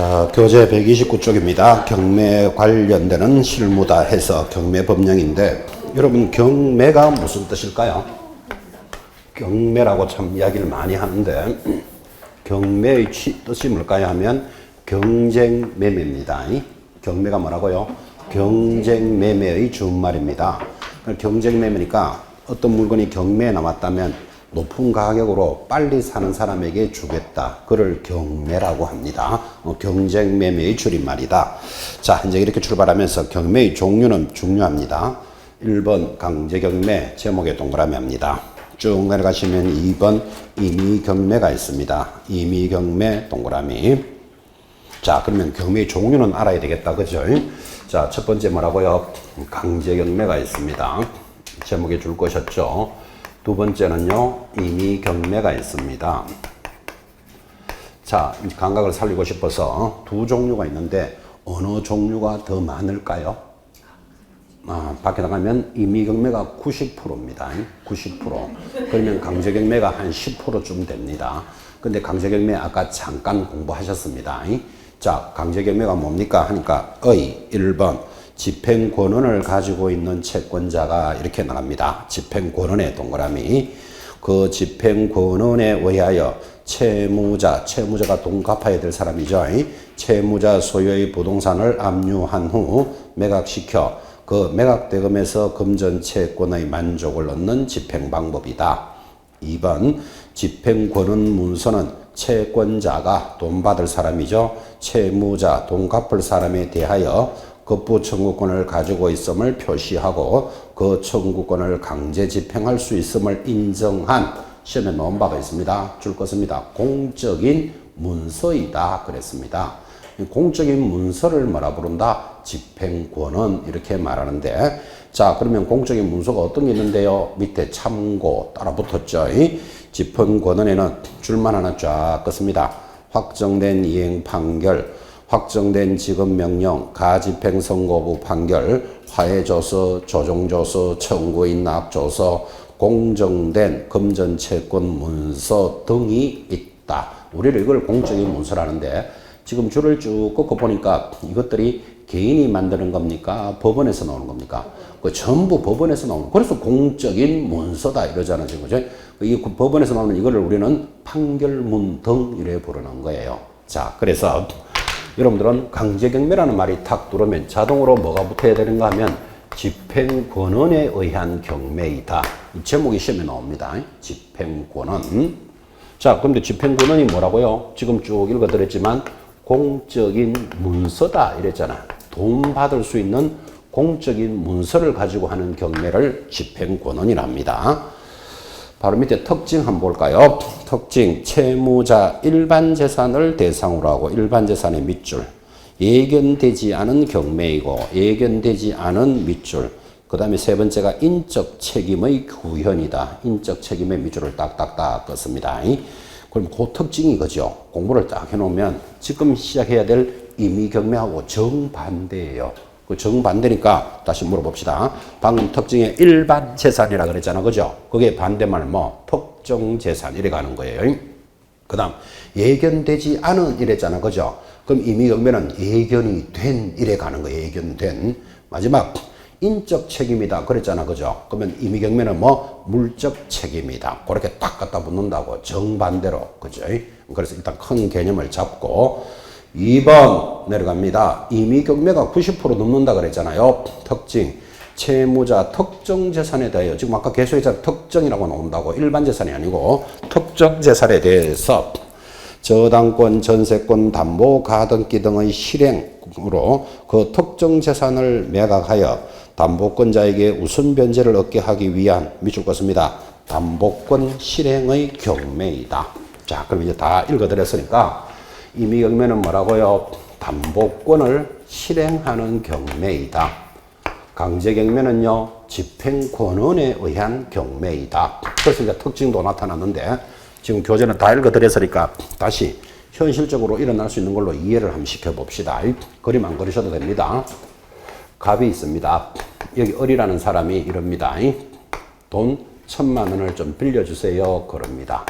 자, 교재 129쪽입니다. 경매 관련되는 실무다 해서 경매 법령인데, 여러분 경매가 무슨 뜻일까요? 경매라고 참 이야기를 많이 하는데, 경매의 뜻이 뭘까요 하면 경쟁 매매입니다. 경매가 뭐라고요? 경쟁 매매의 준말입니다. 경쟁 매매니까 어떤 물건이 경매에 나왔다면 높은 가격으로 빨리 사는 사람에게 주겠다. 그걸 경매라고 합니다. 경쟁 매매의 줄임말이다. 자, 이제 이렇게 출발하면서 경매의 종류는 중요합니다. 1번 강제경매, 제목에 동그라미 합니다. 쭉 내려가시면 2번 임의경매가 있습니다. 임의경매 동그라미. 자, 그러면 경매의 종류는 알아야 되겠다. 그죠? 자, 첫 번째 뭐라고요? 강제경매가 있습니다. 제목에 줄 것이었죠. 두 번째는요, 임의경매가 있습니다. 자, 감각을 살리고 싶어서 두 종류가 있는데 어느 종류가 더 많을까요? 밖에 나가면 임의경매가 90%입니다. 90%. 그러면 강제경매가 한 10%쯤 됩니다. 근데 강제경매 아까 잠깐 공부하셨습니다. 자, 강제경매가 뭡니까? 하니까 1번. 집행권한을 가지고 있는 채권자가 이렇게 나갑니다. 집행권한의 동그라미. 그 집행권한에 의하여 채무자가 돈 갚아야 될 사람이죠. 채무자 소유의 부동산을 압류한 후 매각시켜 그 매각대금에서 금전채권의 만족을 얻는 집행방법이다. 2번 집행권한 문서는 채권자가 돈 받을 사람이죠. 채무자 돈 갚을 사람에 대하여 급부 청구권을 가지고 있음을 표시하고 그 청구권을 강제 집행할 수 있음을 인정한 시험에 넣은 바가 있습니다. 줄 것입니다. 공적인 문서이다 그랬습니다. 공적인 문서를 뭐라 부른다? 집행권은 이렇게 말하는데, 자, 그러면 공적인 문서가 어떤 게 있는데요? 밑에 참고 따라 붙었죠. 집행권한에는 줄만 하나 쫙 긋습니다. 확정된 이행 판결, 확정된 지급명령, 가집행선고부 판결, 화해조서, 조정조서, 청구인 납조서, 공정된 금전채권 문서 등이 있다. 우리는 이걸 공적인 문서라는데 지금 줄을 쭉 긋고 보니까 이것들이 개인이 만드는 겁니까? 법원에서 나오는 겁니까? 그 전부 법원에서 나오는 거. 그래서 공적인 문서다 이러잖아요. 그죠? 이 법원에서 나오는 이거를 우리는 판결문 등 이래 부르는 거예요. 자, 그래서 여러분들은 강제경매라는 말이 탁 들어오면 자동으로 뭐가 붙어야 되는가 하면 집행권한에 의한 경매이다. 이 제목이 시험에 나옵니다. 집행권한. 자, 그런데 집행권한이 뭐라고요? 지금 쭉 읽어드렸지만 공적인 문서다 이랬잖아. 돈 받을 수 있는 공적인 문서를 가지고 하는 경매를 집행권한이랍니다. 바로 밑에 특징 한번 볼까요? 특징, 채무자 일반 재산을 대상으로 하고 일반 재산의 밑줄, 예견되지 않은 경매이고 예견되지 않은 밑줄, 그 다음에 세 번째가 인적 책임의 구현이다. 인적 책임의 밑줄을 딱딱딱 긋습니다. 그럼 그 특징이 그죠? 공부를 딱 해놓으면 지금 시작해야 될 임의경매하고 정반대예요. 그 정반대니까 다시 물어봅시다. 방금 특징에 일반 재산이라 그랬잖아. 그죠? 그게 반대말 뭐 특정 재산 이래 가는 거예요. 그 다음 예견되지 않은 이랬잖아. 그죠? 그럼 임의경매는 예견이 된 이래 가는 거예요. 예견된. 마지막 인적 책임이다 그랬잖아. 그죠? 그러면 임의경매는 뭐 물적 책임이다. 그렇게 딱 갖다 붙는다고 정반대로. 그죠? 그래서 일단 큰 개념을 잡고 2번 내려갑니다. 임의경매가 90% 넘는다 그랬잖아요. 특징, 채무자 특정 재산에 대하여, 지금 아까 개수했잖아. 특정이라고 나온다고. 일반 재산이 아니고 특정 재산에 대해서 저당권, 전세권, 담보, 가등기 등의 실행으로 그 특정 재산을 매각하여 담보권자에게 우선 변제를 얻게 하기 위한 밑줄 긋습니다. 담보권 실행의 경매이다. 자, 그럼 이제 다 읽어드렸으니까 임의경매는 뭐라고요? 담보권을 실행하는 경매이다. 강제경매는요, 집행권한에 의한 경매이다. 그래서 이제 특징도 나타났는데 지금 교재는 다 읽어드렸으니까 다시 현실적으로 일어날 수 있는 걸로 이해를 한번 시켜봅시다. 그림 안 그리셔도 됩니다. 갑이 있습니다. 여기 을이라는 사람이 이럽니다. 돈 1,000만 원을 좀 빌려주세요. 그럽니다.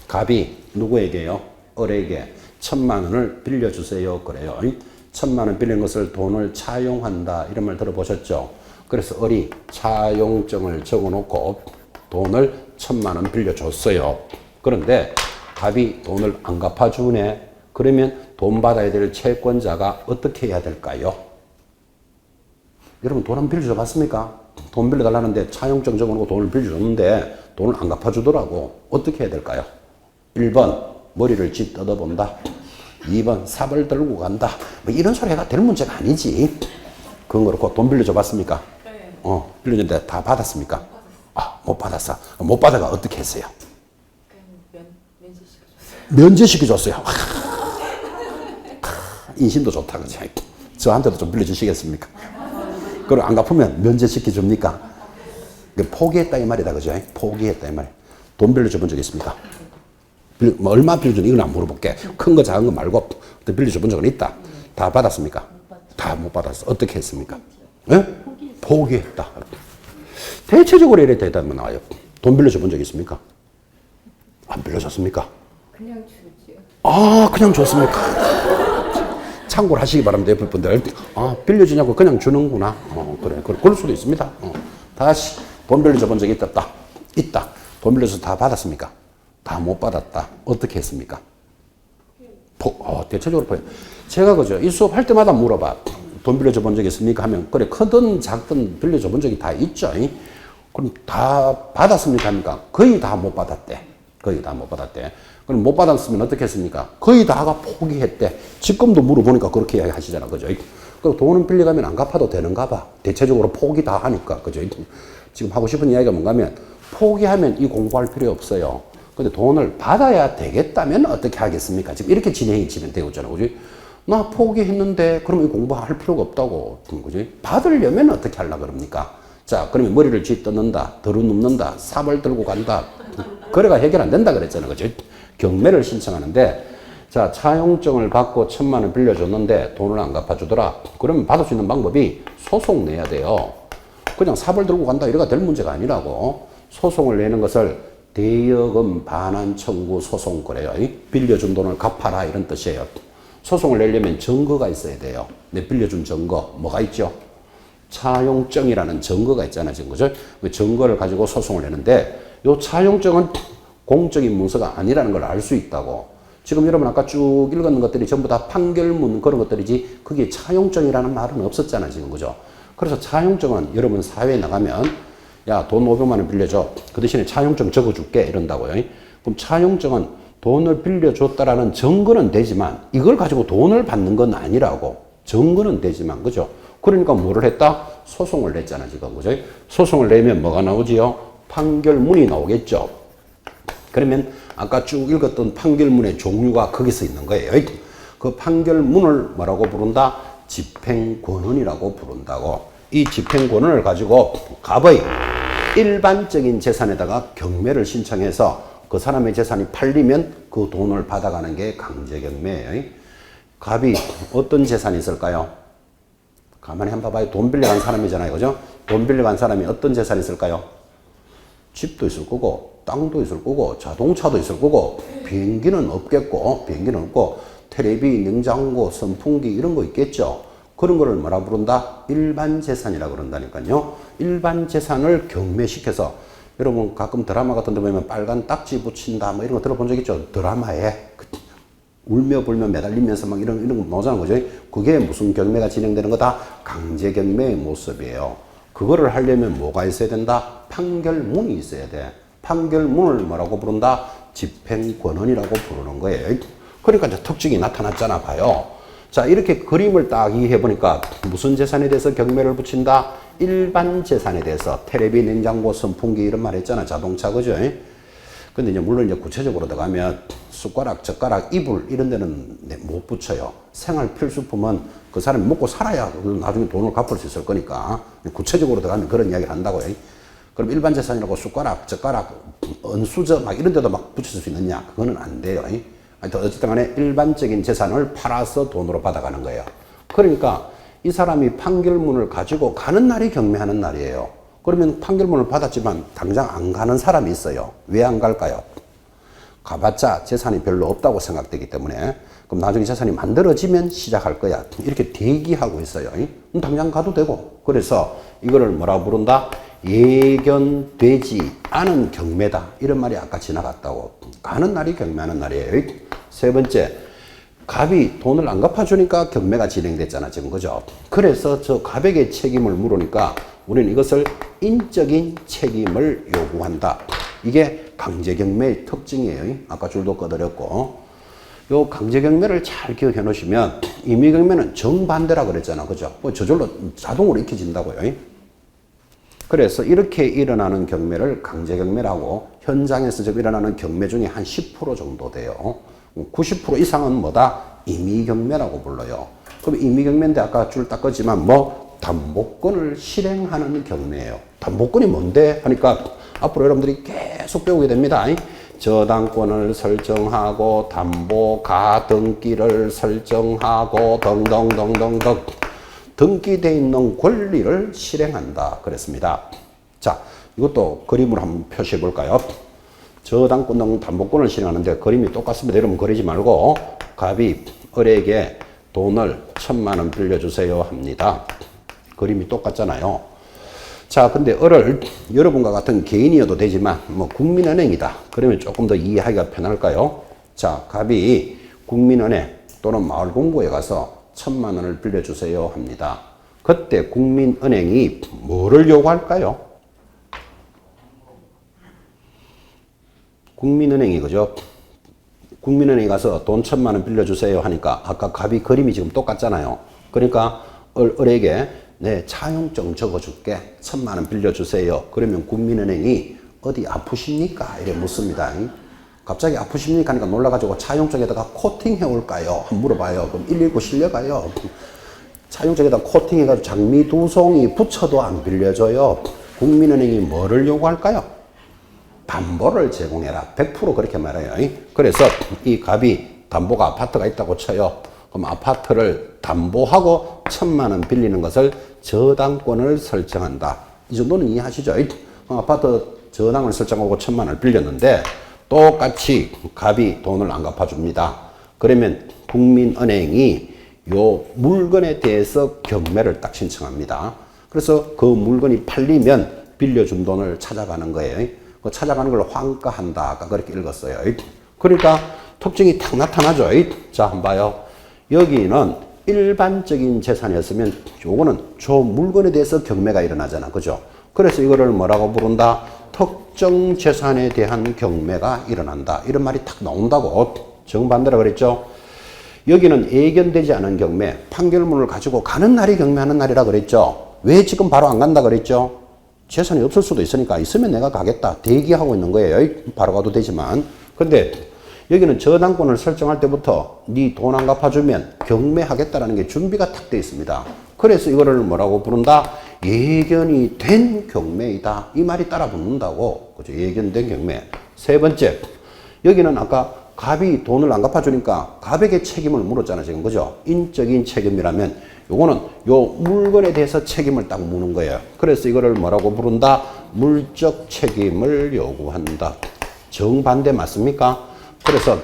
갑이 누구에게요? 을에게 천만 원을 빌려주세요. 그래요. 천만 원 빌린 것을 돈을 차용한다. 이런 말 들어보셨죠? 그래서 을이 차용증을 적어놓고 돈을 천만 원 빌려줬어요. 그런데 갑이 돈을 안 갚아주네. 그러면 돈 받아야 될 채권자가 어떻게 해야 될까요? 여러분 돈 안 빌려줘 봤습니까? 돈 빌려달라는데 차용증 적어놓고 돈을 빌려줬는데 돈을 안 갚아주더라고. 어떻게 해야 될까요? 1번 머리를 쥐 뜯어본다. 2번 삽을 들고 간다. 뭐 이런 소리가 될 문제가 아니지. 그건 그렇고 돈 빌려줘 봤습니까? 네. 빌려줬는데 다 받았습니까? 못 받았어. 못 받아가 어떻게 했어요? 그냥 면제시켜줬어요. 면제시켜줬어요. 인심도 좋다, 그지? 저한테도 좀 빌려주시겠습니까? 그걸 안 갚으면 면제시켜줍니까? 포기했다 이 말이다, 그죠? 포기했다 이 말. 돈 빌려줘 본 적 있습니까? 뭐 얼마 빌려주는 이건 안 물어볼게. 큰 거 작은 거 말고 빌려줘 본 적은 있다. 다 받았습니까? 다 못 받았어. 어떻게 했습니까? 네? 포기했다. 대체적으로 이래 대답만 나와요. 돈 빌려줘 본 적 있습니까? 안 빌려줬습니까? 그냥 주지요. 그냥 줬습니까? 참고를 하시기 바랍니다. 옆에 분들. 빌려주냐고 그냥 주는구나. 그래. 그럴 수도 있습니다. 다시 돈 빌려줘 본 적이 있다. 있다. 돈 빌려줘서 다 받았습니까? 다 못 받았다. 어떻게 했습니까? 대체적으로 보여. 제가 그죠. 이 수업 할 때마다 물어봐. 돈 빌려줘 본 적이 있습니까? 하면, 그래, 크든 작든 빌려줘 본 적이 다 있죠. 그럼 다 받았습니까? 합니까? 거의 다 못 받았대. 거의 다 못 받았대. 그럼 못 받았으면 어떻게 했습니까? 거의 다가 포기했대. 지금도 물어보니까 그렇게 이야기하시잖아. 그죠? 그 돈은 빌려가면 안 갚아도 되는가 봐. 대체적으로 포기 다 하니까. 그죠? 지금 하고 싶은 이야기가 뭔가 하면, 포기하면 이 공부할 필요 없어요. 근데 돈을 받아야 되겠다면 어떻게 하겠습니까? 지금 이렇게 진행이 지금 되고 있잖아. 그지? 나 포기했는데, 그럼 이 공부할 필요가 없다고. 그지? 받으려면 어떻게 하려고 그럽니까? 자, 그러면 머리를 쥐 뜯는다, 들어눕는다, 삽을 들고 간다. 거래가 해결 안 된다 그랬잖아. 그죠? 경매를 신청하는데, 자, 차용증을 받고 1,000만 원 빌려줬는데 돈을 안 갚아주더라. 그러면 받을 수 있는 방법이 소송 내야 돼요. 그냥 삽을 들고 간다 이래가 될 문제가 아니라고. 소송을 내는 것을 대여금 반환 청구 소송 그래요. 빌려준 돈을 갚아라 이런 뜻이에요. 소송을 내려면 증거가 있어야 돼요. 내 빌려준 증거 뭐가 있죠? 차용증이라는 증거가 있잖아요. 지금 그죠? 그 증거를 가지고 소송을 내는데 이 차용증은 공적인 문서가 아니라는 걸 알 수 있다고. 지금 여러분 아까 쭉 읽었는 것들이 전부 다 판결문 그런 것들이지 그게 차용증이라는 말은 없었잖아요. 지금 그죠? 그래서 차용증은 여러분 사회에 나가면 야, 돈 500만 원 빌려줘. 그 대신에 차용증 적어줄게. 이런다고요. 그럼 차용증은 돈을 빌려줬다라는 증거는 되지만 이걸 가지고 돈을 받는 건 아니라고. 증거는 되지만, 그죠? 그러니까 뭐를 했다? 소송을 냈잖아, 지금. 그죠? 소송을 내면 뭐가 나오지요? 판결문이 나오겠죠. 그러면 아까 쭉 읽었던 판결문의 종류가 거기서 있는 거예요. 그 판결문을 뭐라고 부른다? 집행권원이라고 부른다고. 이 집행권을 가지고 갑의 일반적인 재산에다가 경매를 신청해서 그 사람의 재산이 팔리면 그 돈을 받아가는 게 강제경매예요. 갑이 어떤 재산이 있을까요? 가만히 한번 봐봐요. 돈 빌려간 사람이잖아요. 그죠? 돈 빌려간 사람이 어떤 재산이 있을까요? 집도 있을 거고, 땅도 있을 거고, 자동차도 있을 거고, 비행기는 없겠고, 비행기는 없고, 텔레비, 냉장고, 선풍기 이런 거 있겠죠. 그런 거를 뭐라 부른다? 일반 재산이라 그런다니까요. 일반 재산을 경매시켜서 여러분 가끔 드라마 같은 데 보면 빨간 딱지 붙인다 뭐 이런 거 들어본 적 있죠? 드라마에 울며 불며 매달리면서 막 이런 거 나오잖아요. 그죠? 그게 무슨 경매가 진행되는 거다? 강제 경매의 모습이에요. 그거를 하려면 뭐가 있어야 된다? 판결문이 있어야 돼. 판결문을 뭐라고 부른다? 집행권원이라고 부르는 거예요. 그러니까 이제 특징이 나타났잖아 봐요. 자, 이렇게 그림을 딱 이해해 보니까 무슨 재산에 대해서 경매를 붙인다? 일반 재산에 대해서 텔레비, 냉장고, 선풍기 이런 말 했잖아. 자동차, 그죠? 근데 이제 물론 이제 구체적으로 들어가면 숟가락, 젓가락, 이불 이런 데는 못 붙여요. 생활 필수품은 그 사람이 먹고 살아야 나중에 돈을 갚을 수 있을 거니까 구체적으로 들어가면 그런 이야기를 한다고요. 그럼 일반 재산이라고 숟가락, 젓가락, 은수저 막 이런 데도 막 붙일 수 있느냐? 그거는 안 돼요. 어쨌든 간에 일반적인 재산을 팔아서 돈으로 받아가는 거예요. 그러니까 이 사람이 판결문을 가지고 가는 날이 경매하는 날이에요. 그러면 판결문을 받았지만 당장 안 가는 사람이 있어요. 왜 안 갈까요? 가봤자 재산이 별로 없다고 생각되기 때문에 그럼 나중에 재산이 만들어지면 시작할 거야. 이렇게 대기하고 있어요. 그럼 당장 가도 되고. 그래서 이거를 뭐라 부른다? 예견되지 않은 경매다. 이런 말이 아까 지나갔다고. 가는 날이 경매하는 날이에요. 세 번째, 갑이 돈을 안 갚아주니까 경매가 진행됐잖아, 지금. 그죠? 그래서 저 갑에게 책임을 물으니까 우리는 이것을 인적인 책임을 요구한다. 이게 강제경매의 특징이에요. 아까 줄도 꺼드렸고. 요 강제경매를 잘 기억해 놓으시면 임의경매는 정반대라 그랬잖아. 그죠? 저절로 자동으로 익혀진다고요. 그래서 이렇게 일어나는 경매를 강제경매라고, 현장에서 지금 일어나는 경매 중에 한 10% 정도 돼요. 90% 이상은 뭐다? 임의경매라고 불러요. 그럼 임의경매인데 아까 줄 닦았지만 담보권을 실행하는 경매예요. 담보권이 뭔데? 하니까 앞으로 여러분들이 계속 배우게 됩니다. 저당권을 설정하고 담보 가등기를 설정하고 등등등등등 등기되어 있는 권리를 실행한다 그랬습니다. 자, 이것도 그림으로 한번 표시해 볼까요? 저당권 담보권을 실행하는데 그림이 똑같습니다. 여러분 그리지 말고 갑이 을에게 돈을 1,000만 원 빌려주세요 합니다. 그림이 똑같잖아요. 자, 근데 을을 여러분과 같은 개인이어도 되지만 국민은행이다. 그러면 조금 더 이해하기가 편할까요? 자, 갑이 국민은행 또는 마을공고에 가서 1,000만 원을 빌려주세요 합니다. 그때 국민은행이 뭐를 요구할까요? 국민은행이 그죠? 국민은행에 가서 돈 1,000만 원 빌려주세요 하니까 아까 갑이 그림이 지금 똑같잖아요. 그러니까 을에게 네, 차용증 적어줄게. 1,000만 원 빌려주세요. 그러면 국민은행이 어디 아프십니까? 이래 묻습니다. 갑자기 아프십니까? 하니까 놀라가지고 차용증에다가 코팅해 올까요? 한번 물어봐요. 그럼 119 실려가요. 차용증에다 코팅해가지고 장미 2송이 붙여도 안 빌려줘요. 국민은행이 뭐를 요구할까요? 담보를 제공해라. 100% 그렇게 말해요. 그래서 이 갑이 담보가 아파트가 있다고 쳐요. 그럼 아파트를 담보하고 1,000만 원 빌리는 것을 저당권을 설정한다. 이 정도는 이해하시죠? 아파트 저당을 설정하고 1,000만 원을 빌렸는데 똑같이 갑이 돈을 안 갚아줍니다. 그러면 국민은행이 요 물건에 대해서 경매를 딱 신청합니다. 그래서 그 물건이 팔리면 빌려준 돈을 찾아가는 거예요. 그 찾아가는 걸 환가한다. 아까 그렇게 읽었어요. 그러니까 특징이 탁 나타나죠. 자, 한번 봐요. 여기는 일반적인 재산이었으면 요거는 저 물건에 대해서 경매가 일어나잖아. 그죠? 그래서 이거를 뭐라고 부른다? 특정 재산에 대한 경매가 일어난다. 이런 말이 탁 나온다고. 정반대라 그랬죠? 여기는 예견되지 않은 경매, 판결문을 가지고 가는 날이 경매하는 날이라 그랬죠? 왜 지금 바로 안 간다 그랬죠? 재산이 없을 수도 있으니까 있으면 내가 가겠다. 대기하고 있는 거예요. 바로 가도 되지만. 근데 여기는 저당권을 설정할 때부터 네 돈 안 갚아주면 경매하겠다라는 게 준비가 탁 돼 있습니다. 그래서 이거를 뭐라고 부른다? 예견이 된 경매이다. 이 말이 따라 붙는다고. 그죠? 예견된 경매. 세 번째, 여기는 아까 갑이 돈을 안 갚아주니까 갑에게 책임을 물었잖아, 지금. 그죠? 인적인 책임이라면 요거는 요 물건에 대해서 책임을 딱 묻는 거예요. 그래서 이거를 뭐라고 부른다? 물적 책임을 요구한다. 정반대 맞습니까? 그래서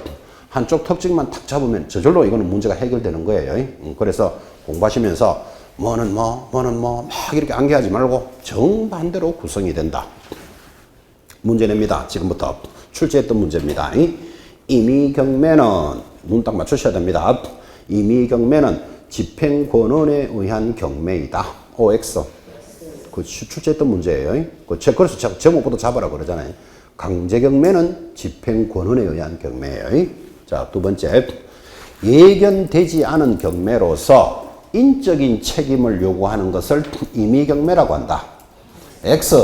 한쪽 특징만 탁 잡으면 저절로 이거는 문제가 해결되는 거예요. 그래서 공부하시면서 뭐는 뭐 막 이렇게 암기하지 말고 정반대로 구성이 된다. 문제 냅니다. 지금부터 출제했던 문제입니다. 임의경매는 눈 딱 맞추셔야 됩니다. 임의경매는 집행권원에 의한 경매이다. OX. 그 출제했던 문제예요. 그래서 제목부터 잡아라 그러잖아요. 강제경매는 집행권원에 의한 경매예요. 자, 두 번째. 예견되지 않은 경매로서 인적인 책임을 요구하는 것을 임의경매라고 한다. X.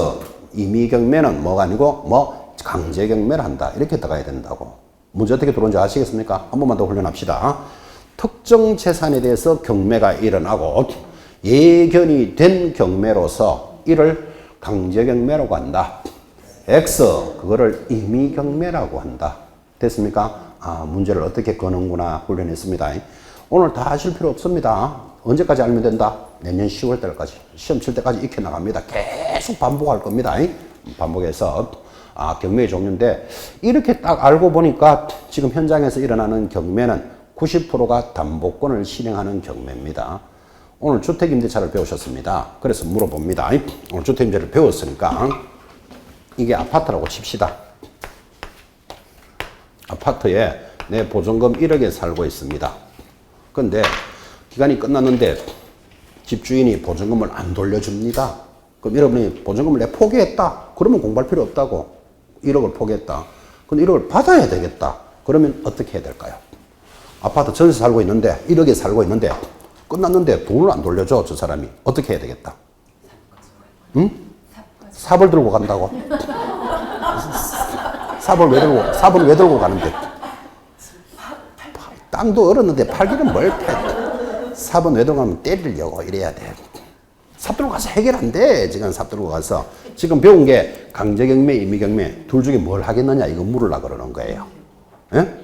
임의경매는 뭐가 아니고 강제경매를 한다. 이렇게 들어가야 된다고. 문제 어떻게 들어온지 아시겠습니까? 한 번만 더 훈련합시다. 특정 재산에 대해서 경매가 일어나고 예견이 된 경매로서 이를 강제경매라고 한다. X, 그거를 임의경매라고 한다. 됐습니까? 문제를 어떻게 거는구나 훈련했습니다. 오늘 다 하실 필요 없습니다. 언제까지 알면 된다? 내년 10월 달까지, 시험 칠 때까지 익혀나갑니다. 계속 반복할 겁니다. 반복해서 아, 경매의 종류인데 이렇게 딱 알고 보니까 지금 현장에서 일어나는 경매는 90%가 담보권을 실행하는 경매입니다. 오늘 주택임대차를 배우셨습니다. 그래서 물어봅니다. 오늘 주택임대를 배웠으니까 이게 아파트라고 칩시다. 아파트에 내 보증금 1억에 살고 있습니다. 근데 기간이 끝났는데 집주인이 보증금을 안 돌려줍니다. 그럼 여러분이 보증금을 내 포기했다. 그러면 공부할 필요 없다고. 1억을 포기했다. 근데 1억을 받아야 되겠다. 그러면 어떻게 해야 될까요? 아파트 전세 살고 있는데 1억에 살고 있는데 끝났는데 돈을 안 돌려줘. 저 사람이. 어떻게 해야 되겠다? 응? 삽을 들고 간다고? 삽을 왜 들고 가는데? 땅도 얼었는데 팔기는 뭘 팔? 삽은 왜 들고 가면 때리려고 이래야 돼. 삽 들고 가서 해결 안 돼. 지금 삽 들고 가서. 지금 배운 게 강제경매, 임의경매 둘 중에 뭘 하겠느냐 이거 물으려고 그러는 거예요. 예?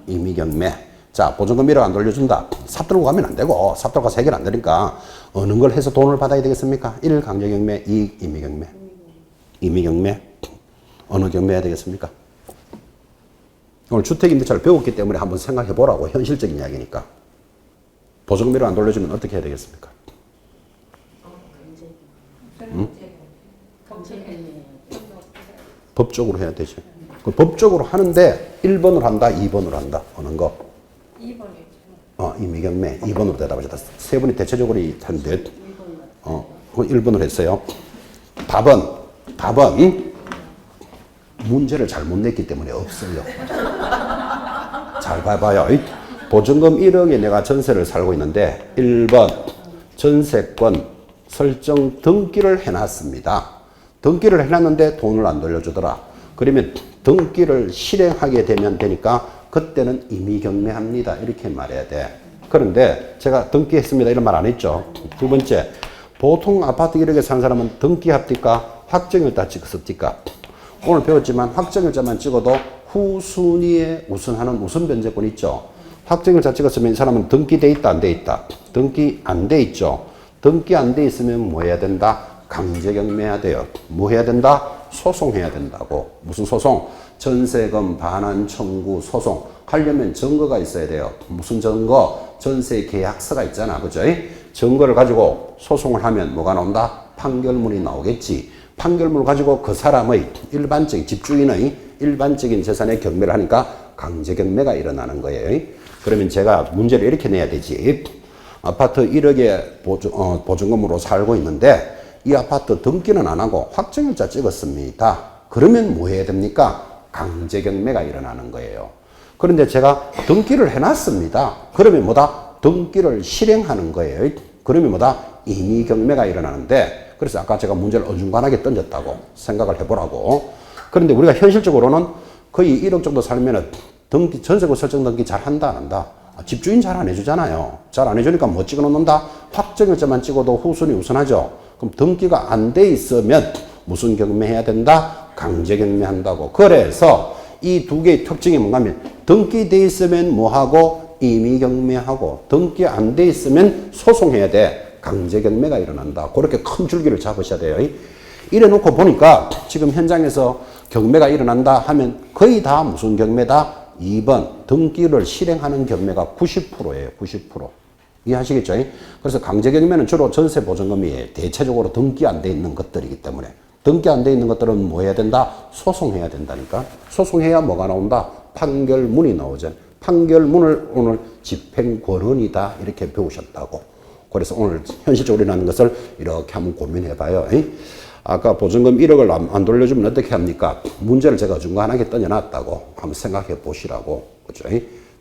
임의경매. 자, 보증금 1억 안 돌려준다. 삽 들고 가면 안 되고 삽 들고 가서 해결 안 되니까 어느 걸 해서 돈을 받아야 되겠습니까? 1 강제경매, 2 임의경매. 임의경매. 어느 경매 해야 되겠습니까? 오늘 주택임대차를 배웠기 때문에 한번 생각해 보라고. 현실적인 이야기니까. 보증금 1억 안 돌려주면 어떻게 해야 되겠습니까? 응? 법적으로 해야 되죠. 그 법적으로 하는데 1번으로 한다, 2번으로 한다. 어느 거? 2번이죠. 임의경매 2번으로 대답하셨다. 세 분이 대체적으로 한데 1번으로 했어요. 답은 문제를 잘못 냈기 때문에 없어요. 잘 봐봐요. 보증금 1억에 내가 전세를 살고 있는데 1번 전세권 설정 등기를 해놨습니다. 등기를 해놨는데 돈을 안 돌려주더라. 그러면 등기를 실행하게 되면 되니까 그때는 임의경매합니다. 이렇게 말해야 돼. 그런데 제가 등기했습니다. 이런 말 안 했죠. 두 번째, 보통 아파트 1억에 사는 사람은 등기합니까? 확정일자 찍었습니까? 오늘 배웠지만 확정일자만 찍어도 후순위에 우선하는 우선 변제권 있죠. 확정일자 찍었으면 이 사람은 등기돼 있다, 안 돼 있다? 등기 안 돼 있죠. 등기 안 돼 있으면 뭐 해야 된다? 강제경매해야 돼요. 뭐 해야 된다? 소송해야 된다고. 무슨 소송? 전세금 반환 청구 소송. 하려면 증거가 있어야 돼요. 무슨 증거? 전세 계약서가 있잖아. 그죠? 증거를 가지고 소송을 하면 뭐가 나온다? 판결문이 나오겠지. 판결문을 가지고 그 사람의 일반적인 집주인의 일반적인 재산에 경매를 하니까 강제경매가 일어나는 거예요. 그러면 제가 문제를 이렇게 내야 되지. 아파트 1억에 보증금으로 살고 있는데 이 아파트 등기는 안 하고 확정일자 찍었습니다. 그러면 뭐 해야 됩니까? 강제경매가 일어나는 거예요. 그런데 제가 등기를 해놨습니다. 그러면 뭐다? 등기를 실행하는 거예요. 그러면 뭐다? 임의경매가 일어나는데 그래서 아까 제가 문제를 어중간하게 던졌다고 생각을 해보라고. 그런데 우리가 현실적으로는 거의 1억 정도 살면은 등기, 전세금 설정 등기 잘 한다, 안 한다? 집주인 잘 안 해주잖아요. 잘 안 해주니까 뭐 찍어 놓는다? 확정일자만 찍어도 후순위 우선하죠. 그럼 등기가 안 돼 있으면 무슨 경매 해야 된다? 강제경매 한다고. 그래서 이 두 개의 특징이 뭔가 하면 등기돼 있으면 뭐하고 임의경매하고 등기 안 돼 있으면 소송해야 돼. 강제경매가 일어난다. 그렇게 큰 줄기를 잡으셔야 돼요. 이래 놓고 보니까 지금 현장에서 경매가 일어난다 하면 거의 다 무슨 경매다? 2번 등기를 실행하는 경매가 90%예요. 90%. 이해하시겠죠? 그래서 강제경매는 주로 전세보증금이 대체적으로 등기 안 돼 있는 것들이기 때문에 등기 안 돼 있는 것들은 뭐 해야 된다? 소송해야 된다니까. 소송해야 뭐가 나온다? 판결문이 나오죠. 판결문을 오늘 집행권원이다 이렇게 배우셨다고. 그래서 오늘 현실적으로 일어나는 것을 이렇게 한번 고민해봐요. 아까 보증금 1억을 안 돌려주면 어떻게 합니까? 문제를 제가 중간하게 던져놨다고 한번 생각해 보시라고. 그죠?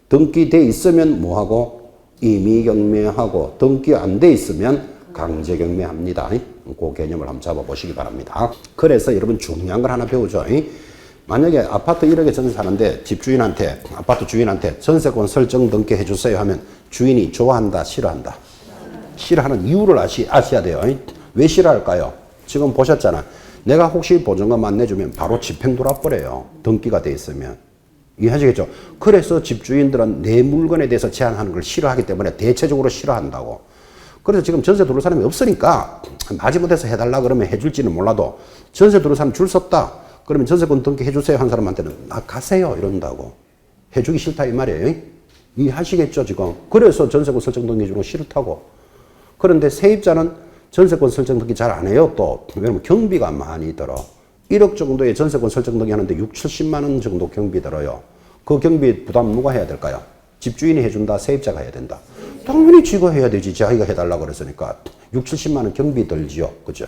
등기돼 있으면 뭐하고? 임의경매하고 등기 안 돼 있으면 강제경매합니다. 그 개념을 한번 잡아보시기 바랍니다. 그래서 여러분 중요한 걸 하나 배우죠. 만약에 아파트 1억에 전세 사는데 집주인한테, 아파트 주인한테 전세권 설정 등기 해주세요 하면 주인이 좋아한다, 싫어한다? 싫어하는 이유를 아셔야 돼요. 왜 싫어할까요? 지금 보셨잖아. 내가 혹시 보증금 안 내주면 바로 집행 돌아버려요. 등기가 돼 있으면. 이해하시겠죠? 그래서 집주인들은 내 물건에 대해서 제한하는 걸 싫어하기 때문에 대체적으로 싫어한다고. 그래서 지금 전세 들어올 사람이 없으니까 마지못해서 해달라 그러면 해줄지는 몰라도 전세 들어올 사람 줄 섰다. 그러면 전세권 등기 해주세요 한 사람한테는 가세요 이런다고. 해주기 싫다 이 말이에요. 이해하시겠죠 지금. 그래서 전세권 설정 등기 해주는 거 싫다고. 그런데 세입자는 전세권 설정 등기 잘 안 해요 또. 왜냐면 경비가 많이 들어. 1억 정도의 전세권 설정 등기 하는데 6, 70만 원 정도 경비 들어요. 그 경비 부담 누가 해야 될까요? 집주인이 해준다, 세입자가 해야 된다. 당연히 지가 해야 되지. 자기가 해달라고 그랬으니까. 6, 70만 원 경비 들지요. 그죠?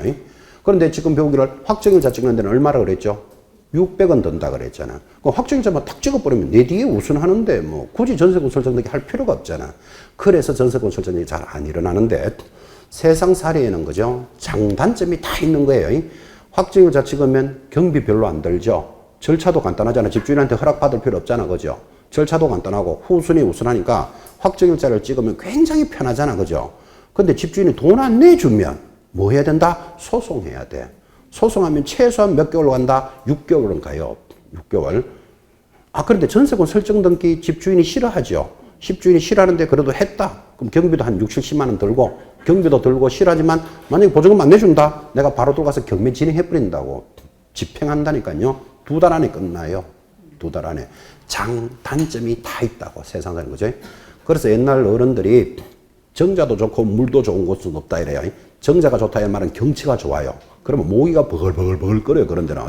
그런데 지금 배우기를 확정일자 찍는 데는 얼마라 그랬죠? 600원 든다 그랬잖아. 그 확정일자만 딱 찍어버리면 내 뒤에 우선하는데 뭐 굳이 전세권 설정등기 할 필요가 없잖아. 그래서 전세권 설정등기 잘 안 일어나는데 세상 사례에는 그죠? 장단점이 다 있는 거예요. 확정일자 찍으면 경비 별로 안 들죠. 절차도 간단하잖아. 집주인한테 허락받을 필요 없잖아. 그죠? 절차도 간단하고 후순위 우선하니까 확정일자를 찍으면 굉장히 편하잖아. 그죠? 근데 집주인이 돈 안 내주면 뭐 해야 된다? 소송해야 돼. 소송하면 최소한 몇 개월 간다? 6개월은 가요. 6개월. 그런데 전세권 설정 등기 집주인이 싫어하죠. 집주인이 싫어하는데 그래도 했다. 그럼 경비도 한 6, 70만 원 들고 경비도 들고 싫어하지만 만약에 보증금 안 내준다. 내가 바로 들어가서 경매 진행해버린다고. 집행한다니까요. 2달 안에 끝나요. 2달 안에. 장단점이 다 있다고 세상에. 그죠? 그래서 옛날 어른들이 정자도 좋고 물도 좋은 곳은 없다 이래요. 정자가 좋다 이 말은 경치가 좋아요. 그러면 모기가 버글버글 끓어요. 그런 데는.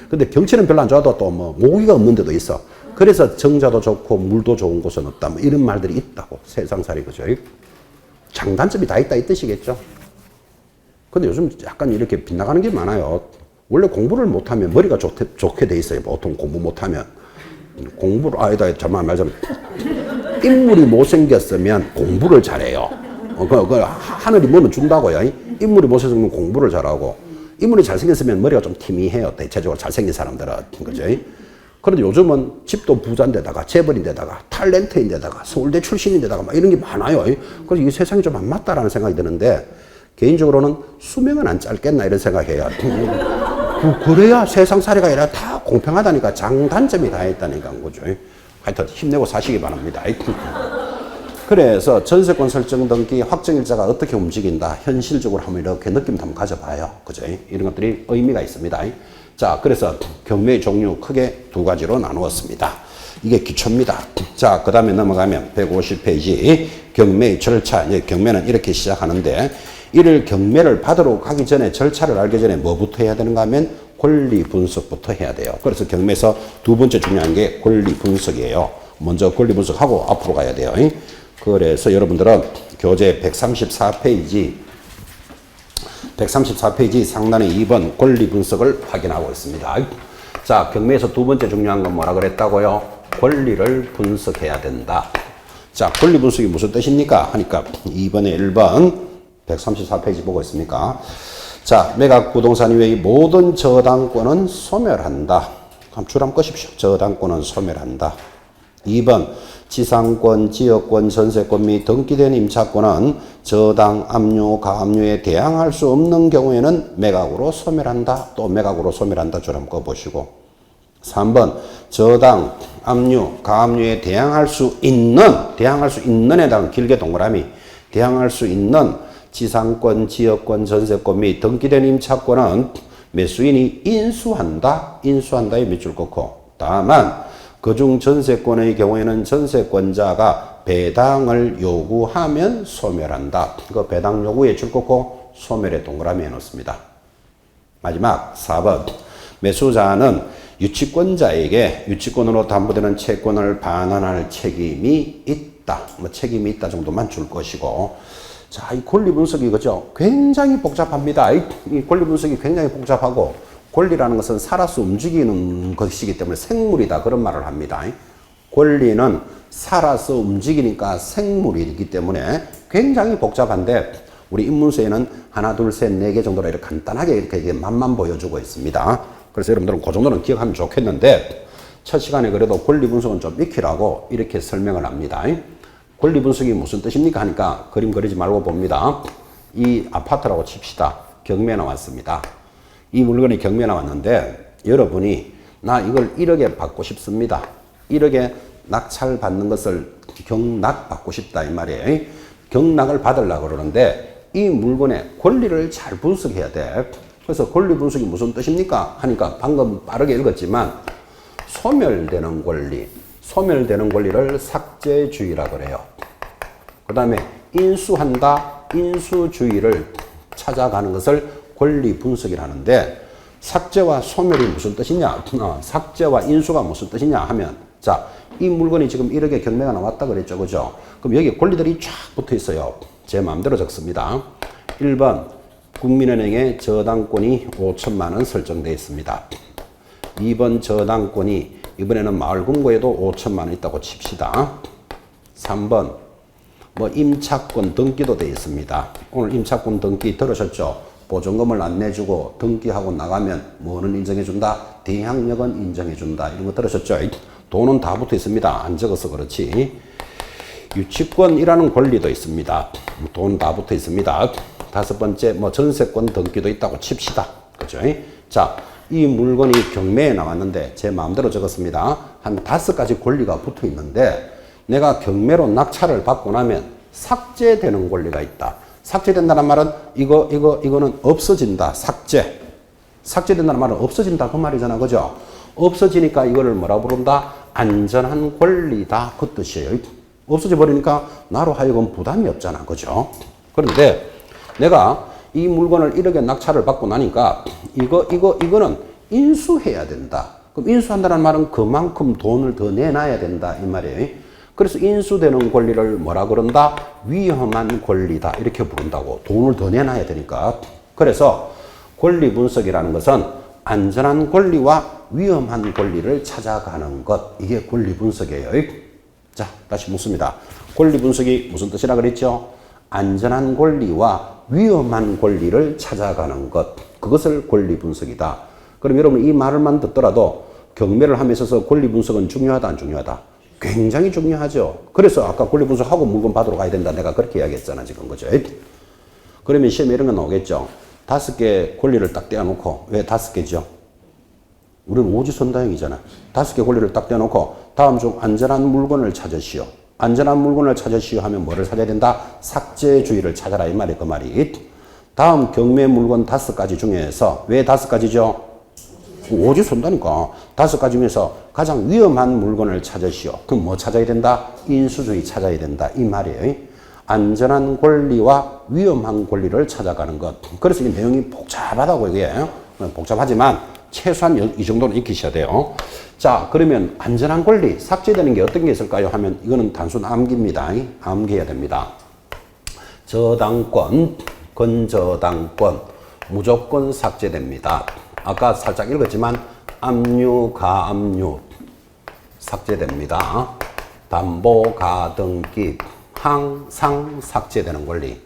근데 경치는 별로 안 좋아도 또 뭐 모기가 없는 데도 있어. 그래서 정자도 좋고 물도 좋은 곳은 없다. 뭐 이런 말들이 있다고. 세상살이. 그죠? 장단점이 다 있다 이 뜻이겠죠. 근데 요즘 약간 이렇게 빗나가는 게 많아요. 원래 공부를 못하면 머리가 좋게 돼 있어요. 보통 공부 못하면. 공부를, 정말 말하자면. 인물이 못생겼으면 공부를 잘해요. 하늘이 뭐는 준다고요. 인물이 못생겼으면 공부를 잘하고, 인물이 잘생겼으면 머리가 좀 티미해요. 대체적으로 잘생긴 사람들은. 그죠? 그런데 요즘은 집도 부자인데다가, 재벌인데다가, 탤런트인데다가, 서울대 출신인데다가, 막 이런 게 많아요. 그래서 이 세상이 좀 안 맞다라는 생각이 드는데, 개인적으로는 수명은 안 짧겠나 이런 생각해요. 그래야 세상 살이가 아니라 다 공평하다니까. 장단점이 다 있다니까. 그죠? 하여튼 힘내고 사시기 바랍니다. 그래서 전세권 설정 등기 확정일자가 어떻게 움직인다. 현실적으로 한번 이렇게 느낌 한번 가져봐요. 그죠? 이런 것들이 의미가 있습니다. 자, 그래서 경매의 종류 크게 2가지로 나누었습니다. 이게 기초입니다. 자, 그 다음에 넘어가면 150페이지 경매의 절차. 이제 경매는 이렇게 시작하는데 이를 경매를 받으러 가기 전에 절차를 알기 전에 뭐부터 해야 되는가 하면 권리 분석부터 해야 돼요. 그래서 경매에서 2번째 중요한 게 권리 분석이에요. 먼저 권리 분석하고 앞으로 가야 돼요. 그래서 여러분들은 교재 134페이지 상단의 2번 권리 분석을 확인하고 있습니다. 자, 경매에서 2번째 중요한 건 뭐라 그랬다고요? 권리를 분석해야 된다. 자, 권리 분석이 무슨 뜻입니까? 하니까 2번에 1번 134페이지 보고 있습니까? 자, 매각 부동산 이외의 모든 저당권은 소멸한다. 그럼 줄 한번 끄십시오. 저당권은 소멸한다. 2번 지상권, 지역권, 전세권 및 등기된 임차권은 저당, 압류, 가압류에 대항할 수 없는 경우에는 매각으로 소멸한다. 또 매각으로 소멸한다. 줄 한번 꺼보시고 3번 저당, 압류, 가압류에 대항할 수 있는에 해당하는 길게 동그라미 대항할 수 있는 지상권, 지역권, 전세권 및 등기된 임차권은 매수인이 인수한다에 밑줄 긋고 다만 그중 전세권의 경우에는 전세권자가 배당을 요구하면 소멸한다. 그 배당 요구에 줄 긋고 소멸의 동그라미 해놓습니다. 마지막 4번 매수자는 유치권자에게 유치권으로 담보되는 채권을 반환할 책임이 있다. 책임이 있다 정도만 줄 것이고 자, 이 권리 분석이 그죠? 굉장히 복잡합니다. 이 권리 분석이 굉장히 복잡하고 권리라는 것은 살아서 움직이는 것이기 때문에 생물이다 그런 말을 합니다. 권리는 살아서 움직이니까 생물이기 때문에 굉장히 복잡한데 우리 인문서에는 하나, 둘, 셋, 네 개 정도로 이렇게 간단하게 이렇게 맛만 보여주고 있습니다. 그래서 여러분들은 그 정도는 기억하면 좋겠는데 첫 시간에 그래도 권리 분석은 좀 익히라고 이렇게 설명을 합니다. 권리 분석이 무슨 뜻입니까? 하니까 그림 그리지 말고 봅니다. 이 아파트라고 칩시다. 경매 나왔습니다. 이 물건이 경매 나왔는데 여러분이 나 이걸 1억에 받고 싶습니다. 1억에 낙찰 받는 것을 경락 받고 싶다 이 말이에요. 경락을 받으려고 그러는데 이 물건의 권리를 잘 분석해야 돼. 그래서 권리 분석이 무슨 뜻입니까? 하니까 방금 빠르게 읽었지만 소멸되는 권리, 소멸되는 권리를 삭제주의라 그래요. 그 다음에 인수한다, 인수주의를 찾아가는 것을 권리 분석이라는데 삭제와 소멸이 무슨 뜻이냐? 삭제와 인수가 무슨 뜻이냐 하면 자, 이 물건이 지금 1억의 경매가 나왔다 그랬죠. 그죠? 그럼 여기 권리들이 쫙 붙어 있어요. 제 마음대로 적습니다. 1번 국민은행에 저당권이 5천만 원 설정되어 있습니다. 2번 저당권이 이번에는 마을금고에도 5천만 원 있다고 칩시다. 3번 뭐 임차권 등기도 되어 있습니다. 오늘 임차권 등기 들으셨죠? 보증금을 안 내주고 등기하고 나가면 뭐는 인정해준다? 대항력은 인정해준다. 이런 거 들으셨죠? 돈은 다 붙어 있습니다. 안 적어서 그렇지. 유치권이라는 권리도 있습니다. 돈 다 붙어 있습니다. 5번째 뭐 전세권 등기도 있다고 칩시다. 그죠? 자, 이 물건이 경매에 나왔는데 제 마음대로 적었습니다. 한 5가지 권리가 붙어 있는데 내가 경매로 낙찰을 받고 나면 삭제되는 권리가 있다. 삭제된다는 말은 이거는 없어진다. 삭제된다는 말은 없어진다. 그 말이잖아. 그죠? 없어지니까 이거를 뭐라 부른다? 안전한 권리다. 그 뜻이에요. 없어져 버리니까 나로 하여금 부담이 없잖아. 그죠? 그런데 내가 이 물건을 1억에 낙찰을 받고 나니까 이거는 인수해야 된다. 그럼 인수한다는 말은 그만큼 돈을 더 내놔야 된다. 이 말이에요. 그래서 인수되는 권리를 뭐라 그런다? 위험한 권리다. 이렇게 부른다고. 돈을 더 내놔야 되니까. 그래서 권리 분석이라는 것은 안전한 권리와 위험한 권리를 찾아가는 것. 이게 권리 분석이에요. 자, 다시 묻습니다. 권리 분석이 무슨 뜻이라 그랬죠? 안전한 권리와 위험한 권리를 찾아가는 것. 그것을 권리 분석이다. 그럼 여러분 이 말을만 듣더라도 경매를 함에 있어서 권리 분석은 중요하다, 안 중요하다? 굉장히 중요하죠. 그래서 아까 권리 분석하고 물건 받으러 가야 된다. 내가 그렇게 이야기했잖아, 지금. 그죠? 그러면 시험에 이런 거 나오겠죠. 5개 권리를 딱 떼어놓고, 왜 5개죠? 우리는 오지선다형이잖아. 5개 권리를 딱 떼어놓고, 다음 중 안전한 물건을 찾으시오. 안전한 물건을 찾으시오 하면 뭐를 찾아야 된다? 삭제주의를 찾아라. 이 말이 그 말이. 다음 경매 물건 5가지 중에서, 왜 5가지죠? 오지 선다니까. 5가지 중에서 가장 위험한 물건을 찾으시오. 그럼 뭐 찾아야 된다? 인수주의 찾아야 된다. 이 말이에요. 안전한 권리와 위험한 권리를 찾아가는 것. 그래서 이 내용이 복잡하다고 이게. 복잡하지만 최소한 이 정도는 익히셔야 돼요. 자, 그러면 안전한 권리, 삭제되는 게 어떤 게 있을까요? 하면 이거는 단순 암기입니다. 암기해야 됩니다. 저당권, 건저당권, 무조건 삭제됩니다. 아까 살짝 읽었지만 압류, 가압류 삭제됩니다. 담보, 가등기 항상 삭제되는 권리.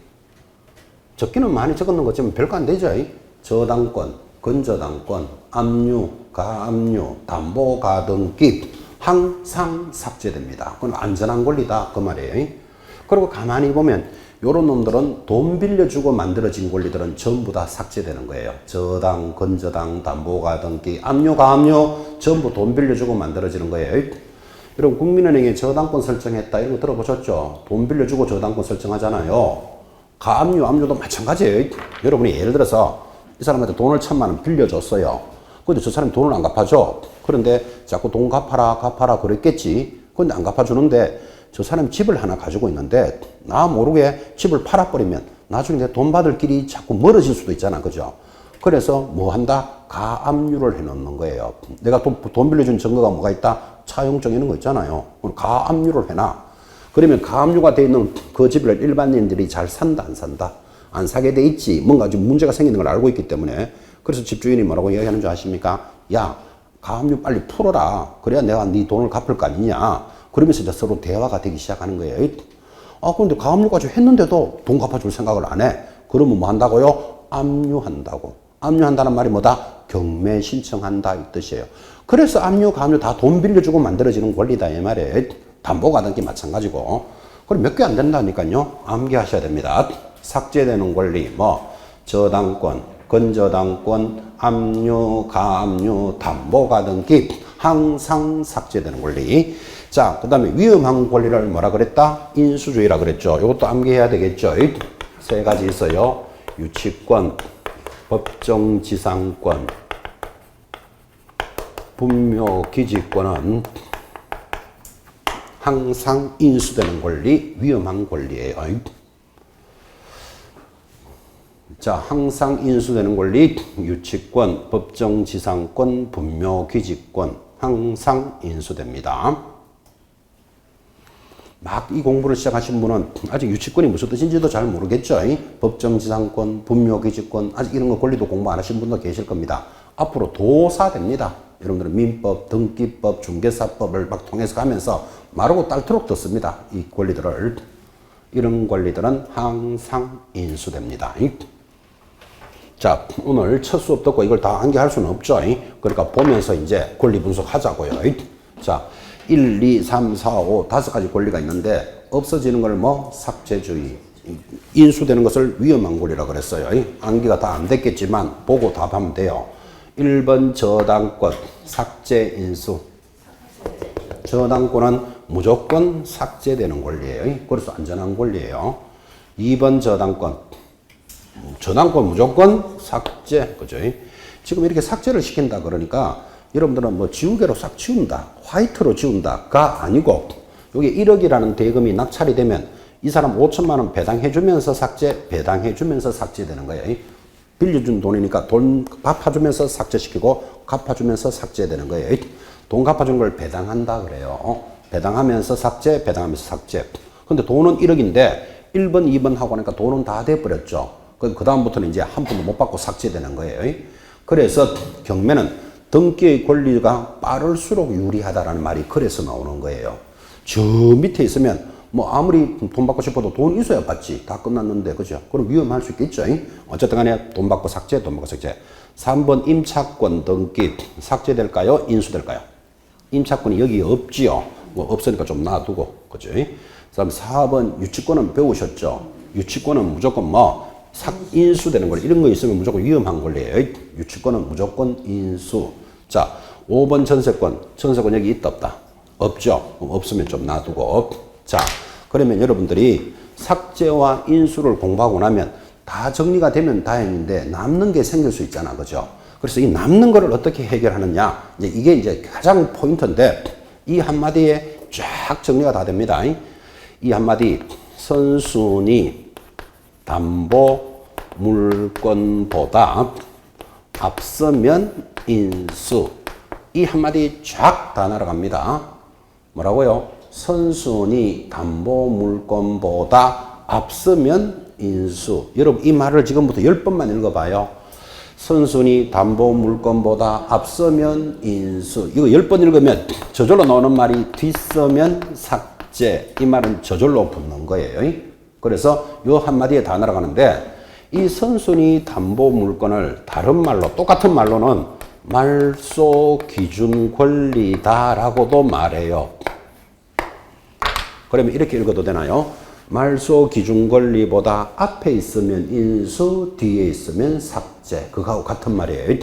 적기는 많이 적었는 것처럼 별거 안 되죠. 저당권, 건저당권, 압류, 가압류, 담보, 가등기 항상 삭제됩니다. 그건 안전한 권리다. 그 말이에요. 그리고 가만히 보면 요런 놈들은 돈 빌려주고 만들어진 권리들은 전부 다 삭제되는 거예요. 저당, 건저당, 담보가등기, 압류, 가압류 전부 돈 빌려주고 만들어지는 거예요. 여러분 국민은행에 저당권 설정했다 이런 거 들어보셨죠? 돈 빌려주고 저당권 설정하잖아요. 가압류, 압류도 마찬가지예요. 여러분이 예를 들어서 이 사람한테 돈을 1,000만 원 빌려줬어요. 근데 저 사람이 돈을 안 갚아줘. 그런데 자꾸 돈 갚아라 그랬겠지. 근데 안 갚아주는데 저 사람이 집을 하나 가지고 있는데 나 모르게 집을 팔아버리면 나중에 내 돈 받을 길이 자꾸 멀어질 수도 있잖아. 그죠? 그래서 뭐 한다? 가압류를 해놓는 거예요. 내가 돈 빌려준 증거가 뭐가 있다? 차용증 이런 거 있잖아요. 가압류를 해놔. 그러면 가압류가 돼 있는 그 집을 일반인들이 잘 산다, 안 산다? 안 사게 돼 있지. 뭔가 좀 문제가 생기는 걸 알고 있기 때문에. 그래서 집주인이 뭐라고 이야기하는 줄 아십니까? 야, 가압류 빨리 풀어라. 그래야 내가 네 돈을 갚을 거 아니냐. 그러면서 이제 서로 대화가 되기 시작하는 거예요. 아, 그런데 가압류까지 했는데도 돈 갚아줄 생각을 안 해. 그러면 뭐 한다고요? 압류한다고. 압류한다는 말이 뭐다? 경매 신청한다 이 뜻이에요. 그래서 압류, 가압류 다 돈 빌려주고 만들어지는 권리다 이 말이에요. 담보가등기 마찬가지고. 그럼 몇 개 안 된다니까요. 암기하셔야 됩니다. 삭제되는 권리, 뭐 저당권, 건저당권, 압류, 가압류, 담보가등기 항상 삭제되는 권리. 자, 그 다음에 위험한 권리를 뭐라 그랬다? 인수주의라 그랬죠. 이것도 암기해야 되겠죠. 3가지 있어요. 유치권, 법정지상권, 분묘기지권은 항상 인수되는 권리, 위험한 권리예요. 자, 항상 인수되는 권리, 유치권, 법정지상권, 분묘기지권 항상 인수됩니다. 막 이 공부를 시작하신 분은 아직 유치권이 무슨 뜻인지도 잘 모르겠죠. 법정지상권, 분묘기지권 아직 이런 거 권리도 공부 안 하신 분도 계실 겁니다. 앞으로 도사됩니다. 여러분들은 민법, 등기법, 중개사법을 막 통해서 가면서 마르고 딸토록 듣습니다. 이 권리들을. 이런 권리들은 항상 인수됩니다. 자, 오늘 첫 수업 듣고 이걸 다 암기할 수는 없죠. 그러니까 보면서 이제 권리 분석하자고요. 자, 1, 2, 3, 4, 5 다섯 가지 권리가 있는데 없어지는 걸 뭐 삭제주의, 인수되는 것을 위험한 권리라고 그랬어요. 암기가 다 안 됐겠지만 보고 답하면 돼요. 1번 저당권, 삭제, 인수. 저당권은 무조건 삭제되는 권리예요. 그래서 안전한 권리예요. 2번 저당권, 저당권 무조건 삭제, 그죠? 지금 이렇게 삭제를 시킨다 그러니까 여러분들은 뭐 지우개로 싹 지운다, 화이트로 지운다가 아니고 여기 1억이라는 대금이 낙찰이 되면 이 사람 5천만 원 배당해주면서 삭제, 배당해주면서 삭제되는 거예요. 빌려준 돈이니까 돈 갚아주면서 삭제시키고 갚아주면서 삭제되는 거예요. 돈 갚아준 걸 배당한다 그래요. 배당하면서 삭제, 배당하면서 삭제. 근데 돈은 1억인데 1번, 2번 하고 하니까 돈은 다 돼버렸죠. 그 다음부터는 이제 한 푼도 못 받고 삭제되는 거예요. 그래서 경매는 등기의 권리가 빠를수록 유리하다라는 말이 그래서 나오는 거예요. 저 밑에 있으면 뭐 아무리 돈 받고 싶어도 돈 있어야 받지. 다 끝났는데, 그죠? 그럼 위험할 수 있겠죠. 어쨌든 간에 돈 받고 삭제, 돈 받고 삭제. 3번 임차권 등기 삭제될까요? 인수될까요? 임차권이 여기 없지요. 뭐 없으니까 좀 놔두고, 그죠? 그다음 4번 유치권은 배우셨죠? 유치권은 무조건 뭐 인수되는 권리, 이런 거 있으면 무조건 위험한 권리예요. 유치권은 무조건 인수. 자, 5번 전세권. 전세권 여기 있다 없다? 없죠. 없으면 좀 놔두고. 자, 그러면 여러분들이 삭제와 인수를 공부하고 나면 다 정리가 되면 다행인데 남는 게 생길 수 있잖아. 그죠? 그래서 이 남는 거를 어떻게 해결하느냐. 이게 이제 가장 포인트인데 이 한마디에 쫙 정리가 다 됩니다. 이 한마디, 선순위 담보 물건보다 앞서면 인수. 이 한마디 쫙 다 날아갑니다. 뭐라고요? 선순위 담보 물건보다 앞서면 인수. 여러분 이 말을 지금부터 10번만 읽어봐요. 선순위 담보 물건보다 앞서면 인수. 이거 10번 읽으면 저절로 나오는 말이 뒷서면 삭제. 이 말은 저절로 붙는 거예요. 그래서 요 한마디에 다 날아가는데 이 선순위 담보 물건을 다른 말로, 똑같은 말로는 말소 기준 권리다라고도 말해요. 그러면 이렇게 읽어도 되나요? 말소 기준 권리보다 앞에 있으면 인수, 뒤에 있으면 삭제. 그거하고 같은 말이에요.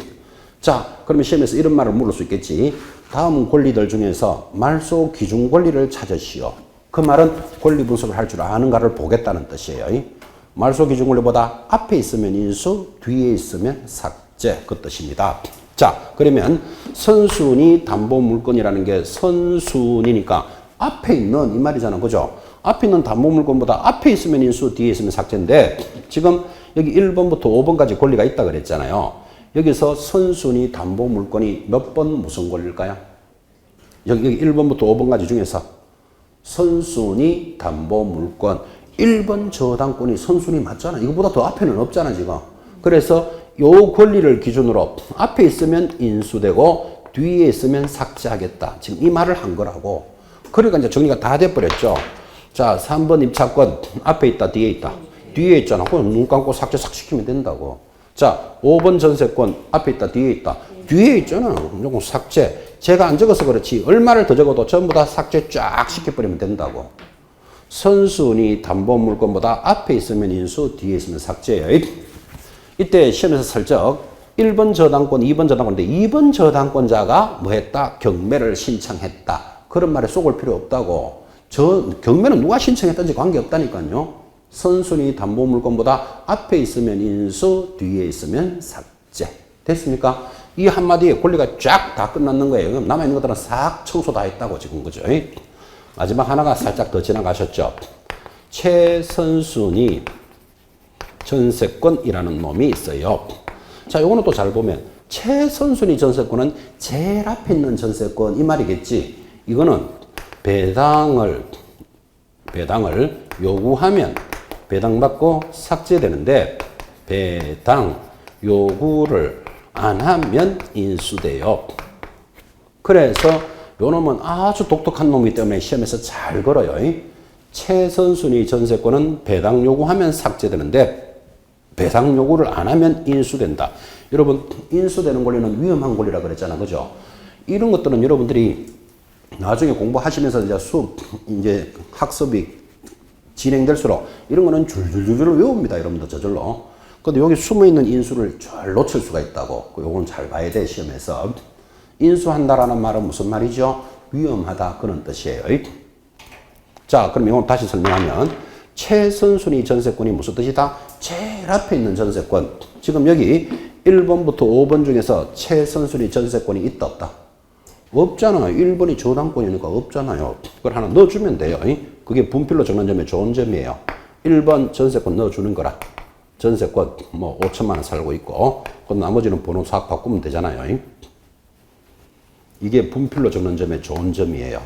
자, 그러면 시험에서 이런 말을 물을 수 있겠지. 다음 권리들 중에서 말소 기준 권리를 찾으시오. 그 말은 권리 분석을 할 줄 아는가를 보겠다는 뜻이에요. 말소 기준 권리보다 앞에 있으면 인수, 뒤에 있으면 삭제. 그 뜻입니다. 자, 그러면 선순위 담보 물건이라는 게 선순위니까 앞에 있는 이 말이잖아. 그죠? 앞에 있는 담보 물건보다 앞에 있으면 인수, 뒤에 있으면 삭제인데 지금 여기 1번부터 5번까지 권리가 있다 그랬잖아요. 여기서 선순위 담보 물건이 몇 번 무슨 권리일까요? 여기 1번부터 5번까지 중에서 선순위 담보 물건 1번 저당권이 선순위 맞잖아. 이거보다 더 앞에는 없잖아 지금. 그래서 요 권리를 기준으로 앞에 있으면 인수되고 뒤에 있으면 삭제하겠다. 지금 이 말을 한 거라고. 그러니까 이제 정리가 다 돼버렸죠. 자, 3번 입찰권 앞에 있다 뒤에 있다. 뒤에 있잖아. 그럼 눈 감고 삭제 싹 시키면 된다고. 자, 5번 전세권 앞에 있다 뒤에 있다. 뒤에 있잖아. 무조건 삭제. 제가 안 적어서 그렇지 얼마를 더 적어도 전부 다 삭제 쫙 시켜버리면 된다고. 선순위 담보 물건보다 앞에 있으면 인수, 뒤에 있으면 삭제예요. 이때 시험에서 슬쩍 1번 저당권, 2번 저당권인데 2번 저당권자가 뭐 했다? 경매를 신청했다. 그런 말에 쏙을 필요 없다고. 경매는 누가 신청했든지 관계없다니까요. 선순위 담보 물건보다 앞에 있으면 인수, 뒤에 있으면 삭제. 됐습니까? 이 한마디에 권리가 쫙 다 끝났는 거예요. 그럼 남아있는 것들은 싹 청소 다 했다고 지금 그죠? 마지막 하나가 살짝 더 지나가셨죠. 최선순위 전세권이라는 놈이 있어요. 자, 요거는 또 잘 보면 최선순위 전세권은 제일 앞에 있는 전세권 이 말이겠지. 이거는 배당을 요구하면 배당받고 삭제되는데 배당 요구를 안 하면 인수돼요. 그래서 요 놈은 아주 독특한 놈이기 때문에 시험에서 잘 걸어요. 최선순위 전세권은 배당 요구하면 삭제되는데 배당 요구를 안 하면 인수된다. 여러분, 인수되는 권리는 위험한 권리라 그랬잖아. 그죠? 이런 것들은 여러분들이 나중에 공부하시면서 이제 학습이 진행될수록 이런 거는 줄줄줄 외웁니다. 여러분들 저절로. 근데 여기 숨어있는 인수를 잘 놓칠 수가 있다고. 요건 잘 봐야 돼, 시험에서. 인수한다라는 말은 무슨 말이죠? 위험하다. 그런 뜻이에요. 자, 그럼 이건 다시 설명하면 최선순위 전세권이 무슨 뜻이다? 제일 앞에 있는 전세권. 지금 여기 1번부터 5번 중에서 최선순위 전세권이 있다, 없다? 없잖아요. 1번이 저당권이니까 없잖아요. 그걸 하나 넣어주면 돼요. 그게 분필로 적는 점의 좋은 점이에요. 1번 전세권 넣어주는 거라. 전세권 뭐 5천만 원 살고 있고 그 나머지는 번호 싹 바꾸면 되잖아요. 이게 분필로 적는 점의 좋은 점이에요.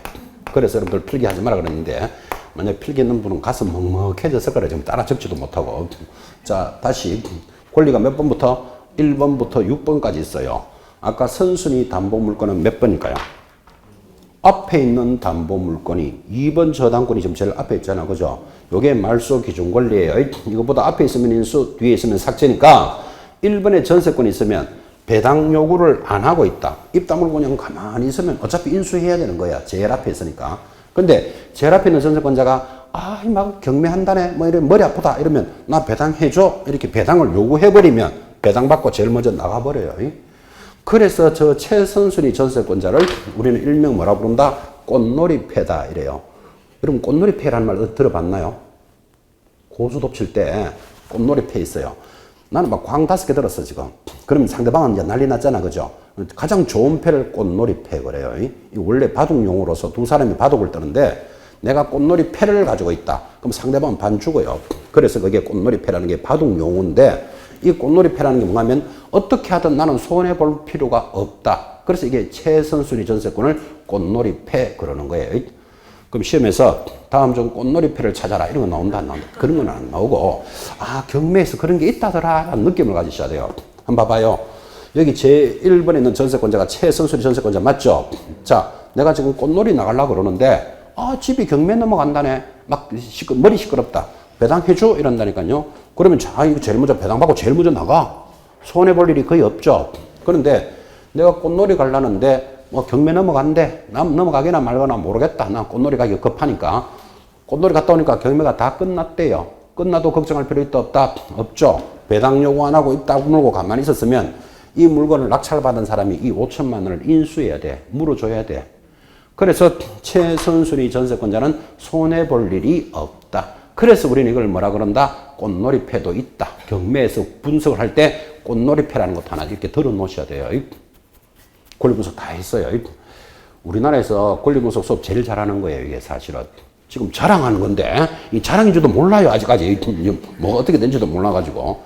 그래서 여러분들 필기하지 마라 그랬는데 만약 필기했는 분은 가슴 먹먹해져서 그래. 지금 따라 적지도 못하고. 자, 다시 권리가 몇 번부터? 1번부터 6번까지 있어요. 아까 선순위 담보물건은 몇 번일까요? 앞에 있는 담보물건이 2번 저당권이 지금 제일 앞에 있잖아. 그죠? 요게 말소 기준 권리예요. 이거보다 앞에 있으면 인수, 뒤에 있으면 삭제니까 1번에 전세권이 있으면 배당 요구를 안 하고 있다. 입 다물고 그냥 가만히 있으면 어차피 인수해야 되는 거야. 제일 앞에 있으니까. 근데 제일 앞에 있는 전세권자가 막 경매한다네. 뭐 이래 머리 아프다. 이러면 나 배당해줘. 이렇게 배당을 요구해버리면 배당받고 제일 먼저 나가버려요. 그래서 저 최선순위 전세권자를 우리는 일명 뭐라 부른다? 꽃놀이패다 이래요. 여러분 꽃놀이패라는 말 들어봤나요? 고수톱 칠 때 꽃놀이패 있어요. 나는 막 광 5개 들었어 지금. 그러면 상대방은 이제 난리 났잖아. 그죠? 가장 좋은 패를 꽃놀이패 그래요. 원래 바둑용으로서 두 사람이 바둑을 뜨는데 내가 꽃놀이패를 가지고 있다. 그럼 상대방은 반 죽어요. 그래서 그게 꽃놀이패라는 게 바둑용어인데 이 꽃놀이패라는 게 뭐냐면 어떻게 하든 나는 손해볼 필요가 없다. 그래서 이게 최선순위 전세권을 꽃놀이패 그러는 거예요. 그럼 시험에서 다음 중 꽃놀이패를 찾아라. 이런 거 나온다 안 나온다. 그런 건 안 나오고 경매에서 그런 게 있다더라 라는 느낌을 가지셔야 돼요. 한번 봐봐요. 여기 제 1번에 있는 전세권자가 최선순위 전세권자 맞죠? 자, 내가 지금 꽃놀이 나가려고 그러는데 집이 경매 넘어간다네. 막 머리 시끄럽다. 배당해줘? 이런다니까요. 그러면 이거 제일 먼저 배당받고 제일 먼저 나가. 손해볼 일이 거의 없죠. 그런데 내가 꽃놀이 가려는데 경매 넘어간대. 넘어가게나 말거나 모르겠다. 난 꽃놀이 가기 급하니까. 꽃놀이 갔다 오니까 경매가 다 끝났대요. 끝나도 걱정할 필요 있다 없다? 없죠. 배당 요구 안 하고 입 다물고 가만히 있었으면 이 물건을 낙찰받은 사람이 이 5천만 원을 인수해야 돼. 물어줘야 돼. 그래서 최선순위 전세권자는 손해볼 일이 없다. 그래서 우리는 이걸 뭐라 그런다? 꽃놀이패도 있다. 경매에서 분석을 할 때 꽃놀이패라는 것도 하나 이렇게 들어 놓으셔야 돼요. 권리 분석 다 했어요. 우리나라에서 권리 분석 수업 제일 잘하는 거예요. 이게 사실은. 지금 자랑하는 건데 이 자랑인지도 몰라요. 아직까지. 뭐 어떻게 된지도 몰라가지고.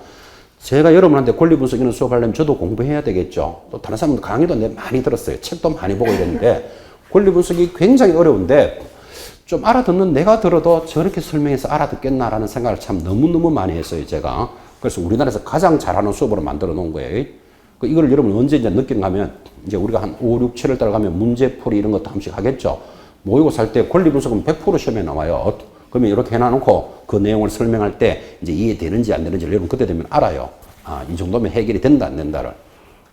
제가 여러분한테 권리 분석 이런 수업하려면 저도 공부해야 되겠죠. 또 다른 사람들 강의도 많이 들었어요. 책도 많이 보고 이랬는데 권리 분석이 굉장히 어려운데 좀 알아듣는 내가 들어도 저렇게 설명해서 알아듣겠나라는 생각을 참 너무너무 많이 했어요, 제가. 그래서 우리나라에서 가장 잘하는 수업으로 만들어 놓은 거예요. 이거를 여러분 언제 이제 느끼는가 하면 이제 우리가 한 5, 6, 7월 달 가면 문제풀이 이런 것도 한 번씩 하겠죠. 모의고사 할 때 권리 분석은 100% 시험에 나와요. 그러면 이렇게 해놔놓고 그 내용을 설명할 때 이제 이해되는지 안 되는지 여러분 그때 되면 알아요. 이 정도면 해결이 된다, 안 된다를.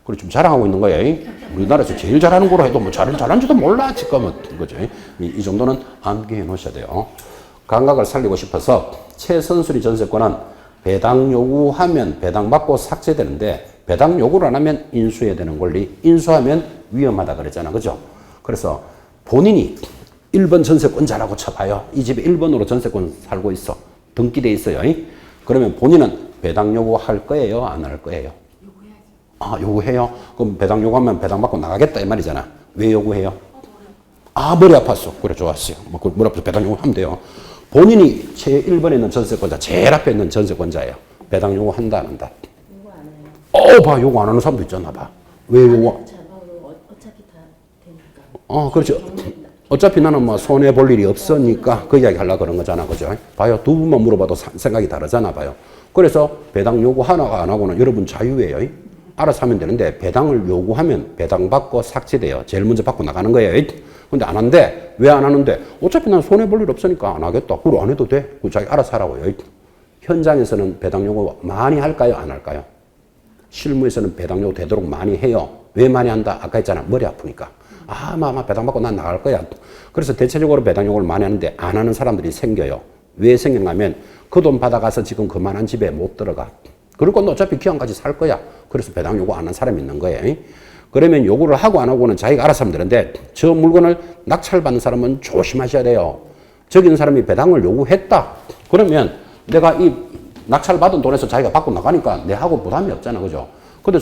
그걸 좀 자랑하고 있는 거예요. 우리나라에서 제일 잘하는 거로 해도 뭐 잘하는지도 몰라, 지금은. 그죠? 이 정도는 암기해 놓으셔야 돼요. 감각을 살리고 싶어서 최선순위 전세권은 배당 요구하면 배당받고 삭제되는데 배당 요구를 안 하면 인수해야 되는 권리, 인수하면 위험하다 그랬잖아. 그죠? 그래서 본인이 1번 전세권자라고 쳐봐요. 이 집에 1번으로 전세권 살고 있어. 등기돼 있어요. 그러면 본인은 배당 요구할 거예요? 안 할 거예요? 요구해야죠. 아, 요구해요? 그럼 배당 요구하면 배당 받고 나가겠다 이 말이잖아. 왜 요구해요? 아, 머리 아팠어. 그래, 좋았어요. 머리 아파서 배당 요구하면 돼요. 본인이 제1번에 있는 전세권자, 제일 앞에 있는 전세권자예요. 배당 요구한다, 안 한다? 요구 안 해요. 봐, 요구 안 하는 사람도 있잖아, 봐. 왜 요구? 어차피 다 되니까. 그렇죠. 어차피 나는 뭐 손해볼 일이 없으니까 그 이야기 하려고 그런 거잖아. 그죠? 봐요. 두 분만 물어봐도 생각이 다르잖아. 봐요. 그래서 배당 요구 하나가 안 하고는 여러분 자유예요. 알아서 하면 되는데 배당을 요구하면 배당 받고 삭제돼요. 제일 먼저 받고 나가는 거예요. 근데 안 한대. 왜 안 하는데? 어차피 난 손해볼 일 없으니까 안 하겠다. 그럼 안 해도 돼. 그 자기 알아서 하라고요. 현장에서는 배당 요구 많이 할까요? 안 할까요? 실무에서는 배당 요구 되도록 많이 해요. 왜 많이 한다? 아까 했잖아. 머리 아프니까. 아마 배당 받고 난 나갈 거야. 그래서 대체적으로 배당 요구를 많이 하는데 안 하는 사람들이 생겨요. 왜 생겼냐면 그 돈 받아가서 지금 그만한 집에 못 들어가. 그리고 어차피 기한까지 살 거야. 그래서 배당 요구 안 하는 사람이 있는 거예요. 그러면 요구를 하고 안 하고는 자기가 알아서 하면 되는데 저 물건을 낙찰받는 사람은 조심하셔야 돼요. 저기 있는 사람이 배당을 요구했다. 그러면 내가 이 낙찰받은 돈에서 자기가 받고 나가니까 내하고 부담이 없잖아. 그죠? 근데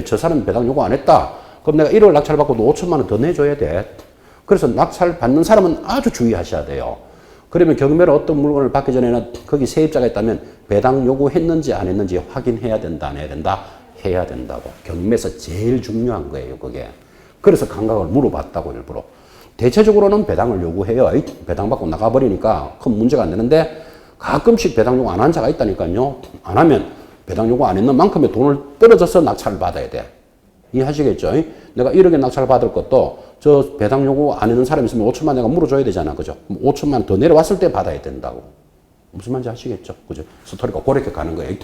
저 사람이 배당 요구 안 했다. 그럼 내가 1월 낙찰받고도 5천만 원 더 내줘야 돼. 그래서 낙찰 받는 사람은 아주 주의하셔야 돼요. 그러면 경매로 어떤 물건을 받기 전에는 거기 세입자가 있다면 배당 요구했는지 안 했는지 확인해야 된다, 안 해야 된다? 해야 된다고. 경매에서 제일 중요한 거예요, 그게. 그래서 감각을 물어봤다고, 일부러. 대체적으로는 배당을 요구해요. 배당 받고 나가버리니까 큰 문제가 안 되는데 가끔씩 배당 요구 안 한 자가 있다니까요. 안 하면 배당 요구 안 했는 만큼의 돈을 떨어져서 낙찰을 받아야 돼. 이해하시겠죠? 내가 1억에 낙찰을 받을 것도 저 배당 요구 안 했는 사람이 있으면 5천만 내가 물어줘야 되잖아. 그죠? 5천만 더 내려왔을 때 받아야 된다고. 무슨 말인지 아시겠죠? 그죠? 스토리가 그렇게 가는 거예요.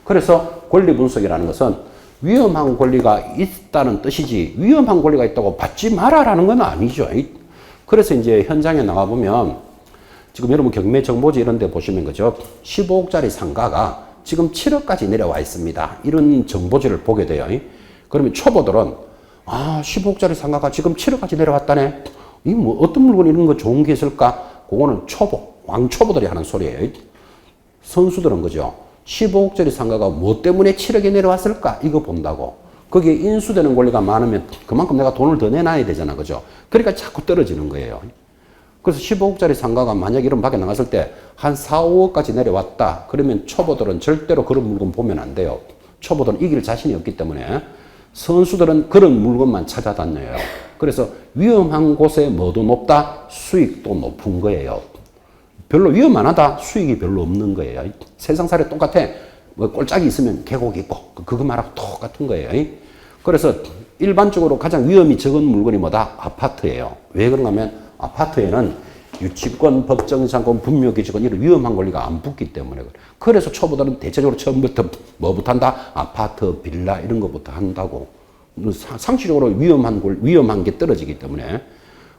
그래서 권리 분석이라는 것은 위험한 권리가 있다는 뜻이지 위험한 권리가 있다고 받지 마라라는 건 아니죠. 그래서 이제 현장에 나가보면 지금 여러분 경매 정보지 이런 데 보시면 그죠? 15억짜리 상가가 지금 7억까지 내려와 있습니다. 이런 정보지를 보게 돼요. 그러면 초보들은 15억짜리 상가가 지금 7억까지 내려왔다네. 이 뭐 어떤 물건 이런 거 좋은 게 있을까? 그거는 왕초보들이 하는 소리예요. 선수들은 그죠? 15억짜리 상가가 뭐 때문에 7억에 내려왔을까? 이거 본다고. 거기에 인수되는 권리가 많으면 그만큼 내가 돈을 더 내놔야 되잖아. 그죠? 그러니까 자꾸 떨어지는 거예요. 그래서 15억짜리 상가가 만약 이런 밖에 나갔을 때 한 4, 5억까지 내려왔다. 그러면 초보들은 절대로 그런 물건 보면 안 돼요. 초보들은 이길 자신이 없기 때문에 선수들은 그런 물건만 찾아다녀요. 그래서 위험한 곳에 뭐도 높다? 수익도 높은 거예요. 별로 위험 안 하다? 수익이 별로 없는 거예요. 세상살이 똑같아. 뭐 꼴짝이 있으면 계곡이 있고 그거 말하고 똑같은 거예요. 그래서 일반적으로 가장 위험이 적은 물건이 뭐다? 아파트예요. 왜 그런가 하면 아파트에는 유치권, 법정지상권, 분묘기지권 이런 위험한 권리가 안 붙기 때문에 그래서 초보들은 대체적으로 처음부터 뭐부터 한다? 아파트, 빌라 이런 것부터 한다고. 상식적으로 위험한 게 떨어지기 때문에.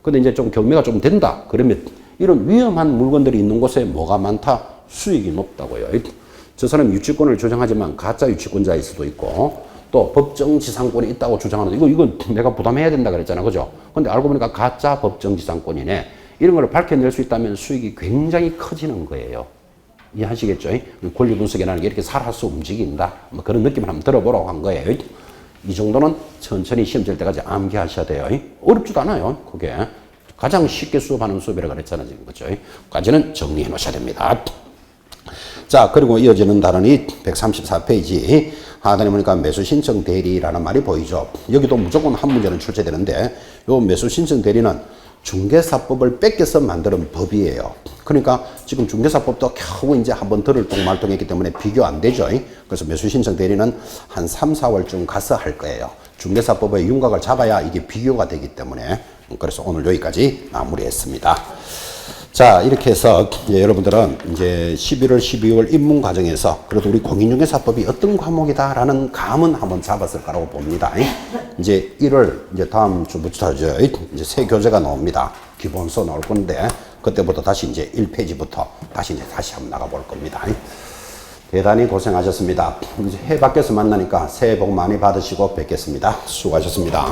근데 이제 좀 경매가 좀 된다. 그러면 이런 위험한 물건들이 있는 곳에 뭐가 많다? 수익이 높다고요. 저 사람이 유치권을 주장하지만 가짜 유치권자일 수도 있고 또 법정지상권이 있다고 주장하는데 이건 내가 부담해야 된다 그랬잖아. 그죠? 근데 알고 보니까 가짜 법정지상권이네. 이런 걸 밝혀낼 수 있다면 수익이 굉장히 커지는 거예요. 이해하시겠죠? 권리 분석이라는 게 이렇게 살아서 움직인다. 뭐 그런 느낌을 한번 들어보라고 한 거예요. 이 정도는 천천히 시험 칠 때까지 암기하셔야 돼요. 어렵지도 않아요. 그게. 가장 쉽게 수업하는 수업이라고 그랬잖아요. 그죠? 까지는 정리해 놓으셔야 됩니다. 자, 그리고 이어지는 단원이 134페이지. 하단에 보니까 매수신청 대리라는 말이 보이죠. 여기도 무조건 한 문제는 출제되는데, 요 매수신청 대리는 중개사법을 뺏겨서 만드는 법이에요. 그러니까 지금 중개사법도 겨우 이제 한번 들을똥말똥했기 때문에 비교 안 되죠. 그래서 매수신청 대리는 한 3, 4월쯤 가서 할 거예요. 중개사법의 윤곽을 잡아야 이게 비교가 되기 때문에. 그래서 오늘 여기까지 마무리했습니다. 자, 이렇게 해서 이제 여러분들은 이제 11월, 12월 입문 과정에서 그래도 우리 공인중개사법이 어떤 과목이다라는 감은 한번 잡았을 거라고 봅니다. 이제 1월, 이제 다음 주부터 이제 새 교재가 나옵니다. 기본서 나올 건데, 그때부터 다시 이제 1페이지부터 다시 한번 나가볼 겁니다. 대단히 고생하셨습니다. 이제 해 밖에서 만나니까 새해 복 많이 받으시고 뵙겠습니다. 수고하셨습니다.